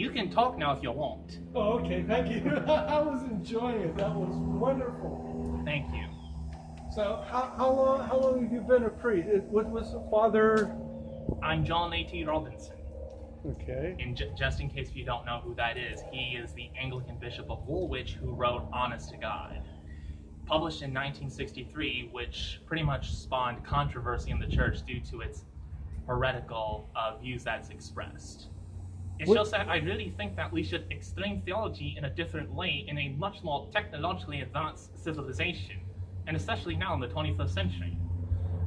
You can talk now if you want. Oh, okay, thank you. I was enjoying it. That was wonderful. Thank you. So, how long have you been a priest? What was Father? I'm John A.T. Robinson. Okay. And just in case you don't know who that is, he is the Anglican Bishop of Woolwich who wrote Honest to God. Published in 1963, which pretty much spawned controversy in the church due to its heretical views that's expressed. It's just that I really think that we should explain theology in a different way in a much more technologically advanced civilization, and especially now in the 21st century.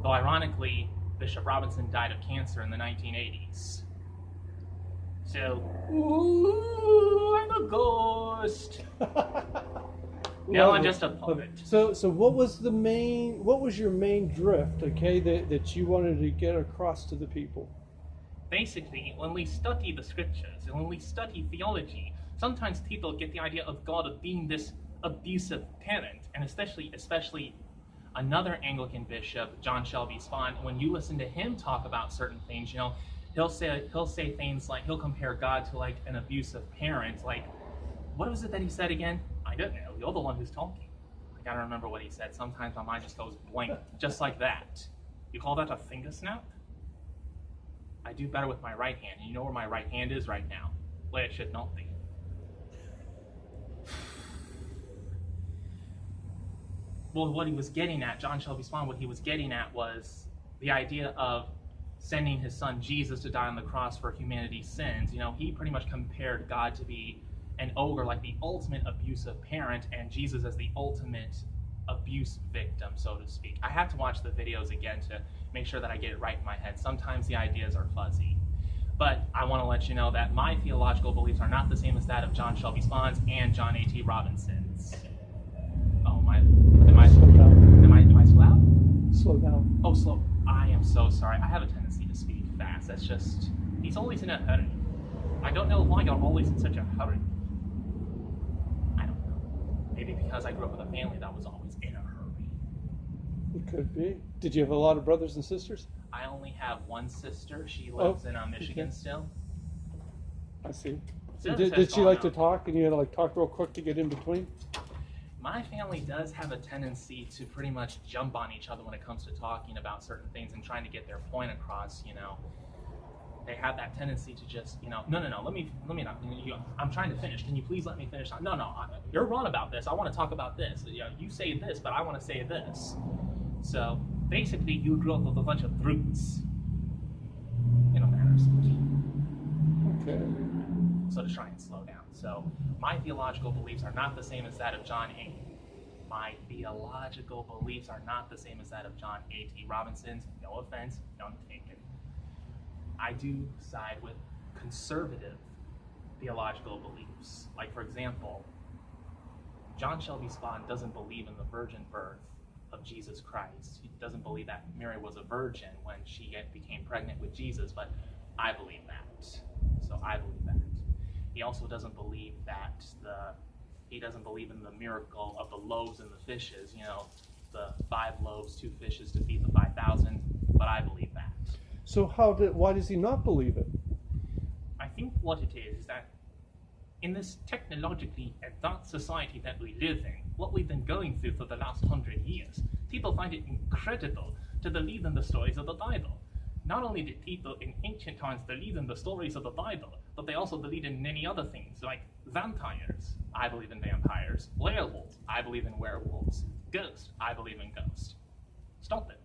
Though ironically, Bishop Robinson died of cancer in the 1980s. So, ooh, I'm a ghost. No, I'm just a puppet. So what was your main drift, okay, that you wanted to get across to the people? Basically, when we study the scriptures and when we study theology, sometimes people get the idea of God of being this abusive parent, and especially another Anglican bishop, John Shelby Spahn. When you listen to him talk about certain things, you know, he'll say things like, he'll compare God to like an abusive parent. Like, what was it that he said again? I don't know. You're the one who's talking. I gotta remember what he said. Sometimes my mind just goes blank, just like that. You call that a finger snap? I do better with my right hand, and you know where my right hand is right now, where it should not be. Well, what he was getting at, John Shelby Spahn, what he was getting at was the idea of sending his son Jesus to die on the cross for humanity's sins. You know, he pretty much compared God to be an ogre, like the ultimate abusive parent, and Jesus as the ultimate abuse victim, so to speak. I have to watch the videos again to make sure that I get it right in my head. Sometimes the ideas are fuzzy. But I want to let you know that my theological beliefs are not the same as that of John Shelby Spahn's and John A.T. Robinson's. Oh, am I too loud? Slow down. Oh, slow. I am so sorry. I have a tendency to speak fast. That's just, he's always in a hurry. I don't know why you're always in such a hurry. I don't know. Maybe because I grew up with a family that was always in a hurry. It could be. Did you have a lot of brothers and sisters? I only have one sister. She lives in Michigan still. I see. So Did she like to talk, and you had to like talk real quick to get in between? My family does have a tendency to pretty much jump on each other when it comes to talking about certain things and trying to get their point across, you know. They have that tendency to just, you know, no, let me not, I'm trying to finish. Can you please let me finish? No, you're wrong about this. I want to talk about this. You know, you say this, but I want to say this. So basically, you grew up with a bunch of brutes, in a manner of speaking. Okay. So to try and slow down. So my theological beliefs are not the same as that of John A. My theological beliefs are not the same as that of John A.T. Robinson's. No offense, don't take it. I do side with conservative theological beliefs. Like, for example, John Shelby Spahn doesn't believe in the virgin birth of Jesus Christ. He doesn't believe that Mary was a virgin when she became pregnant with Jesus, but I believe that. So I believe that. He also doesn't believe that he doesn't believe in the miracle of the loaves and the fishes, you know, the 5 loaves, 2 fishes to feed the 5,000, but I believe that. So why does he not believe it? I think what it is that in this technologically advanced society that we live in, what we've been going through for the last 100 years, people find it incredible to believe in the stories of the Bible. Not only did people in ancient times believe in the stories of the Bible, but they also believed in many other things, like vampires. I believe in vampires. Werewolves. I believe in werewolves. Ghosts. I believe in ghosts. Stop it.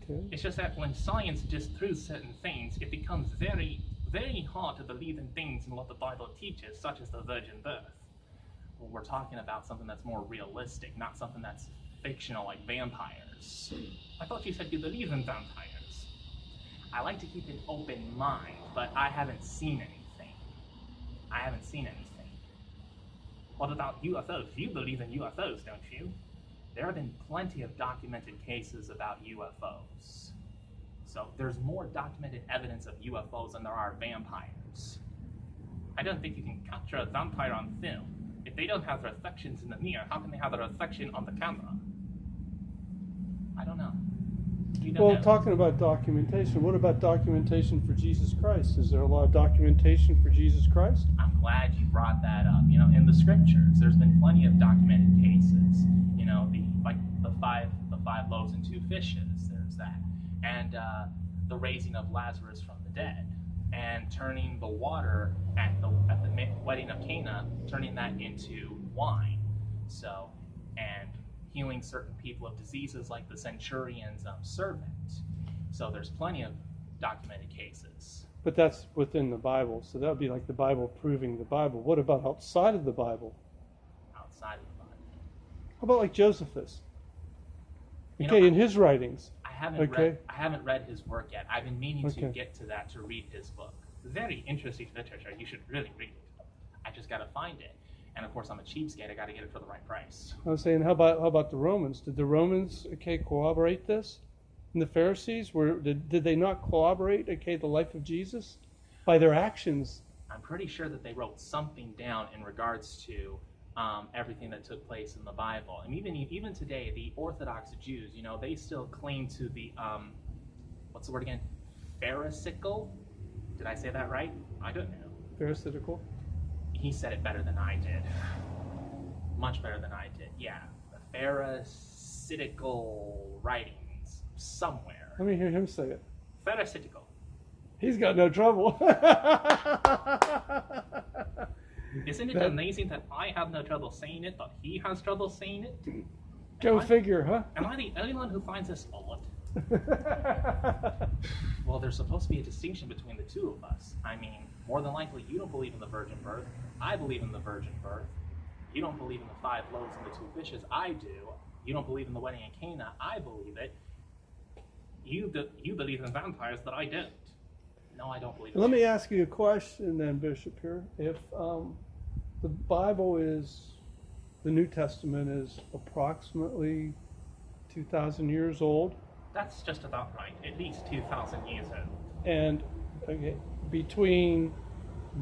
Okay. It's just that when science disproves certain things, it becomes very, very hard to believe in things in what the Bible teaches, such as the virgin birth. Well, we're talking about something that's more realistic, not something that's fictional like vampires. I thought you said you believe in vampires. I like to keep an open mind, but I haven't seen anything. What about UFOs? You believe in UFOs, don't you? There have been plenty of documented cases about UFOs. So there's more documented evidence of UFOs than there are vampires. I don't think you can capture a vampire on film. If they don't have reflections in the mirror, how can they have a reflection on the camera? I don't know. We don't Well, know. talking about documentation, what about documentation for Jesus Christ? Is there a lot of documentation for Jesus Christ? I'm glad you brought that up. In the scriptures, there's been plenty of documented cases. The five loaves and 2 fishes. There's that, and the raising of Lazarus from the dead, and turning the water at the wedding of Cana, turning that into wine. So, and healing certain people of diseases like the centurion's servant. So there's plenty of documented cases. But that's within the Bible, so that would be like the Bible proving the Bible. What about outside of the Bible? Outside of the Bible. How about like Josephus? Okay, in his writings. I haven't read his work yet. I've been meaning to get to that, to read his book. Very interesting literature. You should really read it. I just got to find it. And of course, I'm a cheapskate. I got to get it for the right price. I was saying, how about the Romans? Did the Romans corroborate this? And the Pharisees, did they not corroborate the life of Jesus by their actions? I'm pretty sure that they wrote something down in regards to everything that took place in the Bible. And even today, the Orthodox Jews, they still cling to the what's the word again? Pharisaical? Did I say that right? I don't know. Pharisaical? He said it better than I did. Much better than I did. Yeah, the Pharisaical writings somewhere. Let me hear him say it. Pharisaical. He's got no trouble. Isn't it amazing that I have no trouble saying it, but he has trouble saying it? Go figure, huh? Am I the only one who finds this odd? Well, there's supposed to be a distinction between the two of us. I mean, more than likely, you don't believe in the virgin birth. I believe in the virgin birth. You don't believe in the 5 loaves and the 2 fishes. I do. You don't believe in the wedding in Cana. I believe it. You believe in vampires that I don't. No, I don't believe in Let me ask you a question then, Bishop, here. If the Bible the New Testament is approximately 2,000 years old. That's just about right. At least 2,000 years old. And between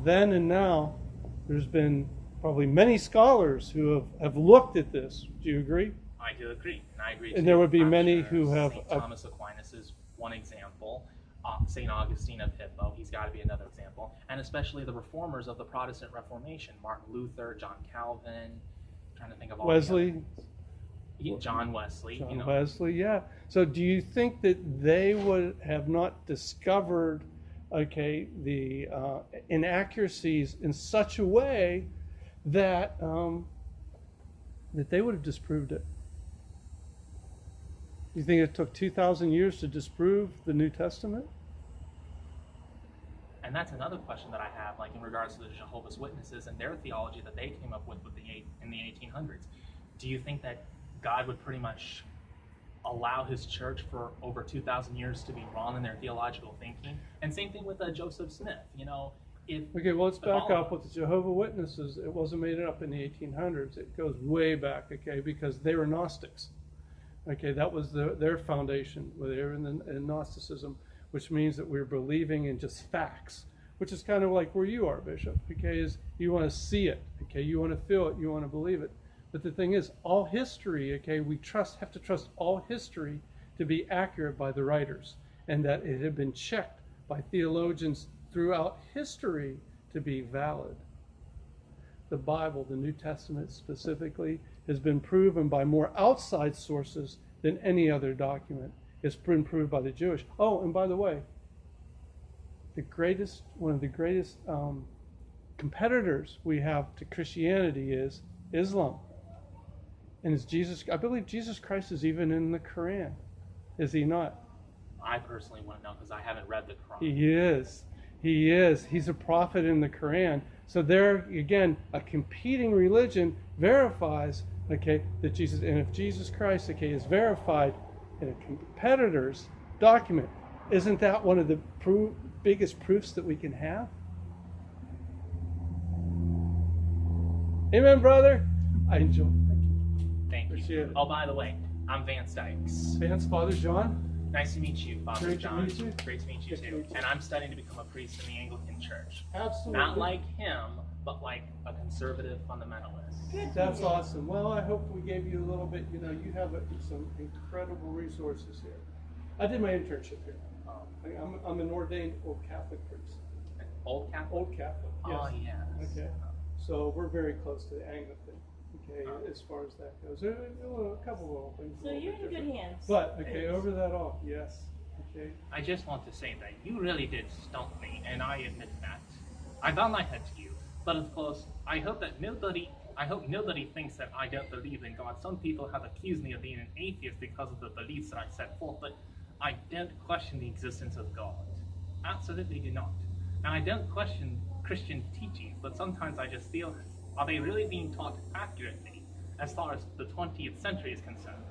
then and now, there's been probably many scholars who have looked at this. Do you agree? I do agree. And I agree And there would be many who have... St. Thomas Aquinas is one example. St. Augustine of Hippo, he's got to be another example. And especially the reformers of the Protestant Reformation. Martin Luther, John Calvin, I'm trying to think of all Wesley. John Wesley. John Wesley, yeah. So do you think that they would have not discovered, the inaccuracies in such a way that that they would have disproved it? You think it took 2,000 years to disprove the New Testament? And that's another question that I have, like in regards to the Jehovah's Witnesses and their theology that they came up with in the 1800s. Do you think that God would pretty much allow his church for over 2,000 years to be wrong in their theological thinking? And same thing with Joseph Smith. Okay, well, let's back up with the Jehovah's Witnesses. It wasn't made up in the 1800s. It goes way back, because they were Gnostics. That was their foundation. They were in Gnosticism, which means that we're believing in just facts, which is kind of like where you are, Bishop. Is you want to see it. You want to feel it. You want to believe it. But the thing is, all history, we have to trust all history to be accurate by the writers, and that it had been checked by theologians throughout history to be valid. The Bible, the New Testament specifically, has been proven by more outside sources than any other document. It's been proved by the Jewish. Oh, and by the way, one of the greatest competitors we have to Christianity is Islam. And I believe Jesus Christ is even in the Quran. Is he not? I personally want to know because I haven't read the Quran. He is. He is. He's a prophet in the Quran. So there, again, a competing religion verifies, that Jesus, and if Jesus Christ, is verified in a competitor's document, isn't that one of the biggest proofs that we can have? Amen, brother. I enjoy. Thank you. Appreciate it. Oh, by the way, I'm Vance Dykes. Vance, Father John. Nice to meet you, Father Great John. to meet you. Great to meet you too. And I'm studying to become a priest in the Anglican Church. Absolutely. Not like him, but like a conservative fundamentalist. That's awesome. Well, I hope we gave you a little bit. You have some incredible resources here. I did my internship here. Oh. I'm an ordained old Catholic priest. Old Catholic? Old Catholic, yes. Oh, yes. Okay. So we're very close to the Anglican, okay, as far as that goes. There are a couple of little things. So you're in good hands. But, okay, over that all, yes, okay. I just want to say that you really did stump me, and I admit that. I bow my head to you, but of course, I hope nobody thinks that I don't believe in God. Some people have accused me of being an atheist because of the beliefs that I set forth, but I don't question the existence of God. Absolutely do not. And I don't question Christian teachings, but sometimes I just feel, are they really being taught accurately as far as the 20th century is concerned?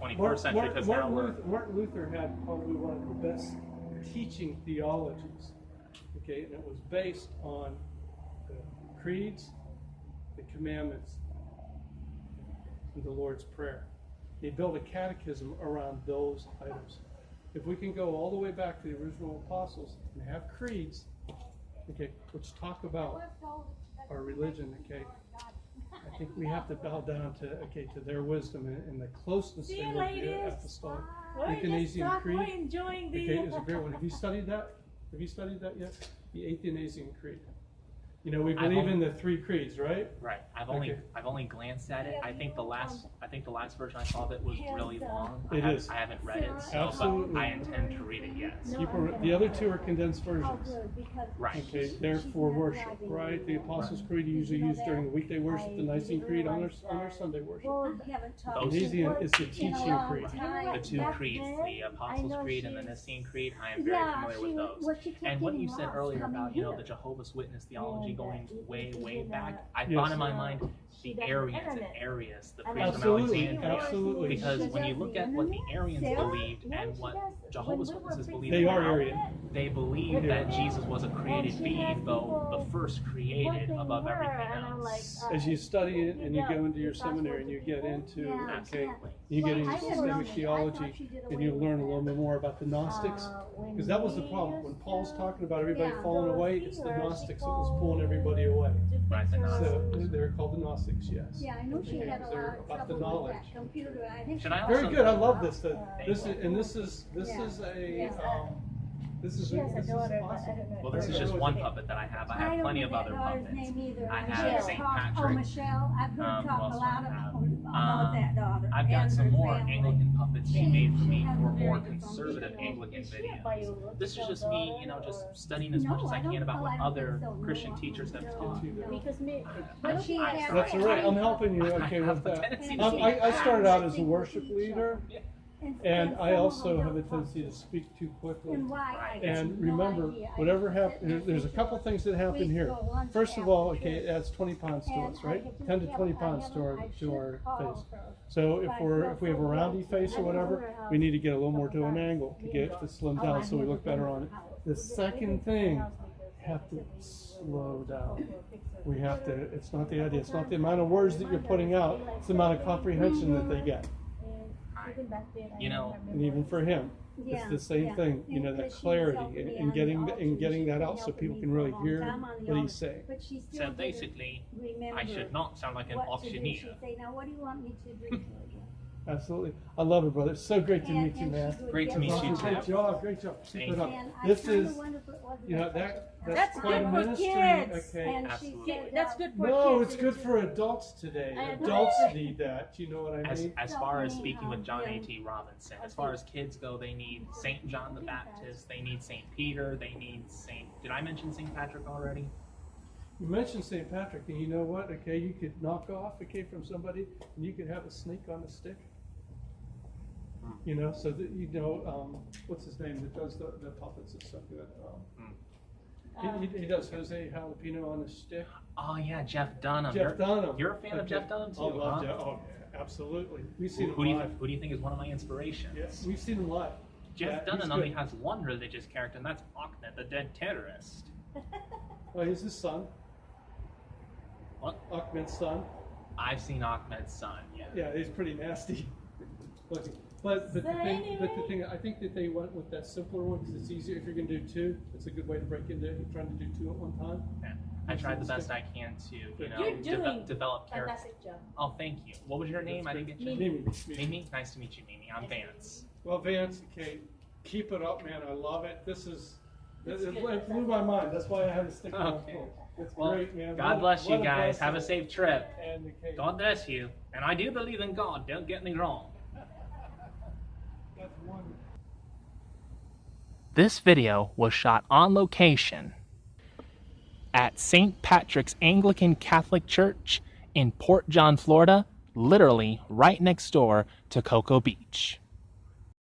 21st century, because now we're... Martin Luther had probably one of the best teaching theologies, okay, and it was based on the creeds, the commandments, and the Lord's Prayer. He built a catechism around those items. If we can go all the way back to the original apostles and have creeds, okay, which talk about our religion, okay, I think we have to bow down to their wisdom and the closeness See they you, were to the ladies. apostolic. We're Athanasian Creed. We're enjoying the. Okay, is a great one. Have you studied that? Have you studied that yet? The Athanasian Creed. You know, we believe in the three creeds, right? Right. I've only glanced at it. I think the last version I saw of it was really long. It is. I haven't read it, so Absolutely. but I intend to read it, yes. The other two are condensed versions. Right. Okay, they're for worship, right? The Apostles' Creed you usually use during the weekday worship, the Nicene Creed on their Sunday worship. Athanasian is the teaching creed. The two creeds, the Apostles' Creed and the Nicene Creed, I am very familiar with those. And what you said earlier about, the Jehovah's Witness theology going way, way back, I thought in my mind the Arians and Arius, the priest from Alexandria. Absolutely. Because when you look at what the Arians believed and what Jehovah's Witnesses believe, They are Arian. They believe that Jesus was a created being, though the first created above everything else. As you study it and you go into your seminary and you get into, okay, you get into systemic theology and you learn a little bit more about the Gnostics, because that was the problem. When Paul's talking about everybody falling away, it's the Gnostics that was pulling everybody away. Right, the So Gnostics. they're called the Gnostics, yes. Yeah, I know she had a They're lot about of the trouble with knowledge. that computer. I think Should I Very also- good. I love this. This is awesome. Well, this is just one puppet that I have. I have plenty of other puppets. I have St. Oh, Patrick. Michelle. I've heard Who talk else a do I lot have? about that daughter. I've got and some her more family. Anglican puppets she made for me for more Yeah. conservative Anglican videos. This is just me, just studying as much No, as I I don't can about know. what I don't other think so. No, Christian no, teachers have no, taught. no. Because me, But she had. That's all right. I'm helping you. Okay, with I have a that. tendency to I speak. started out as a worship leader, and I also have a tendency to speak too quickly. And why? I And have no remember, idea. I whatever just happens, sit there there's a couple thinking, things that happen weeks here. ago, lunch First of after all, okay, church. it adds 20 pounds to And us, I right? had 10 to 20 I pounds to our should call face. her. So if we have a roundy face or whatever, we need to get a little more to an angle to get to slim down so we look better on it. The second thing, have to slow down. We have to, it's not the idea, it's not the amount of words that you're putting out, it's the amount of comprehension that they get. And even for him, it's the same thing, that clarity and getting that out so people can really hear what he's saying. But she still So didn't basically, I remember should not sound like an what to do. auctioneer. She'd say, now what do you want me to do? Absolutely. I love it, brother. It's so great to meet you, man. Great to meet you, too. Great job. Great job. Keep Thank it you. up. And I This kinda is, wonder if it wasn't that's That's quite good a for ministry. kids. Okay. And she Absolutely. said, That's good for No, kids. it's good for adults today. I Adults agree. need that. You know what I mean? As far as speaking with John Yeah. A.T. Robinson, as far as kids go, they need St. John the Baptist, they need St. Peter, they need did I mention St. Patrick already? You mentioned St. Patrick, and you know what? Okay, you could knock off, okay, from somebody, and you could have a snake on a stick. So that what's his name that does the puppets and stuff? He does Jose Jalapeno on a stick. Oh yeah, Jeff Dunham. Jeff Dunham. You're a fan of Okay. Jeff Dunham too, Oh, love huh? Jeff. Oh, yeah, absolutely. We've seen Who him do you live. who do you think is one of my inspirations? Yes, we've seen him live. Jeff Yeah, he's Dunham good. only has one religious character, and that's Ahmed, the dead terrorist. Well, he's his son, What? Ahmed's son. I've seen Ahmed's son. Yeah. Yeah, he's pretty nasty. But the thing, I think that they went with that simpler one because it's easier. If you're going to do two, it's a good way to break into it. You're trying to do two at one time. Yeah. I tried the best I can to, You're doing develop character. fantastic job. Oh, thank you. What was your name? I didn't get your name. Mimi. Mimi. Nice to meet you, Mimi. I'm Vance. Well, Vance and Kate, keep it up, man. I love it. This is, It's it good. blew my mind. That's why I had to stick around. Okay. It's Well, great, man. God bless you What a guys. Have a blessing. safe trip. And the Kate. God bless you. And I do believe in God. Don't get me wrong. That's wonderful. This video was shot on location at St. Patrick's Anglican Catholic Church in Port John, Florida, literally right next door to Cocoa Beach.